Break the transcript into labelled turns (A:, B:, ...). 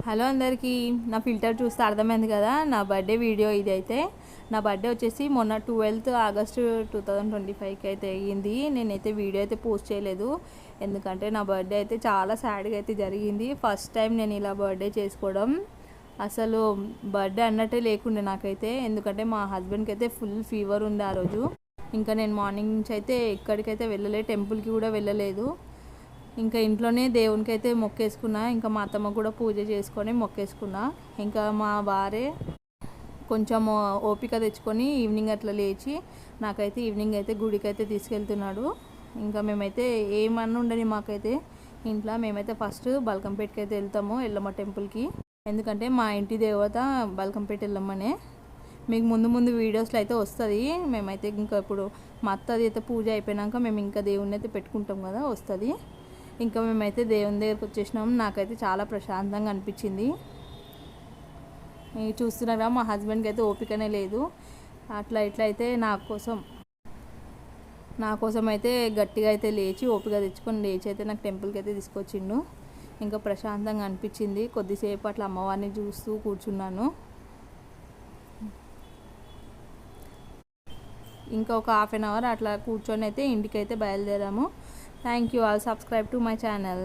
A: Hello అందరికీ, నా filter చూస్తే అర్థమైంది కదా. నా బర్త్డే వీడియో ఇది అయితే. నా బర్త్డే వచ్చేసి మొన్న 12th ఆగస్టు 2025కి అయితే అయ్యింది. నేనైతే వీడియో అయితే పోస్ట్ చేయలేదు, ఎందుకంటే నా బర్త్డే అయితే చాలా సాడ్గా అయితే జరిగింది. ఫస్ట్ టైం నేను ఇలా బర్త్డే చేసుకోవడం. అసలు బర్త్డే అన్నట్టే లేకుండే నాకైతే, ఎందుకంటే మా హస్బెండ్కి అయితే ఫుల్ ఫీవర్ ఉంది ఆ రోజు. ఇంకా నేను మార్నింగ్ నుంచి అయితే ఎక్కడికైతే వెళ్ళలేదు, టెంపుల్కి కూడా వెళ్ళలేదు. ఇంకా ఇంట్లోనే దేవునికి అయితే మొక్కేసుకున్నా. ఇంకా మా అత్తమ్మ కూడా పూజ చేసుకొని మొక్కేసుకున్నా. ఇంకా మా భార్య కొంచెం ఓపిక తెచ్చుకొని ఈవినింగ్ అట్లా లేచి నాకైతే ఈవినింగ్ అయితే గుడికి అయితే తీసుకెళ్తున్నాడు. ఇంకా మేమైతే ఏమన్నా ఉండని మాకైతే ఇంట్లో మేమైతే ఫస్ట్ బల్కంపేటకి అయితే వెళ్తాము, ఎల్లమ్మ టెంపుల్కి. ఎందుకంటే మా ఇంటి దేవత బల్కంపేట ఎల్లమ్మనే. మీకు ముందు ముందు వీడియోస్లో అయితే వస్తుంది. మేమైతే ఇంకా ఇప్పుడు మా అత్తది అయితే పూజ అయిపోయినాక మేము ఇంకా దేవుణ్ణి అయితే పెట్టుకుంటాం కదా, వస్తుంది. ఇంకా మేమైతే దేవుని దగ్గరికి వచ్చేసినాం. నాకైతే చాలా ప్రశాంతంగా అనిపించింది. చూస్తున్నారా, మా హస్బెండ్కి అయితే ఓపికనే లేదు. అట్లా ఇట్లా అయితే నా కోసం అయితే గట్టిగా అయితే లేచి ఓపిక తెచ్చుకొని లేచి అయితే నాకు టెంపుల్కి అయితే తీసుకొచ్చిండు. ఇంకా ప్రశాంతంగా అనిపించింది. కొద్దిసేపు అట్లా అమ్మవారిని చూస్తూ కూర్చున్నాను. ఇంకా ఒక హాఫ్ అన్ అవర్ అట్లా కూర్చొని అయితే ఇంటికి అయితే బయలుదేరాము. Thank you all. Subscribe to my channel.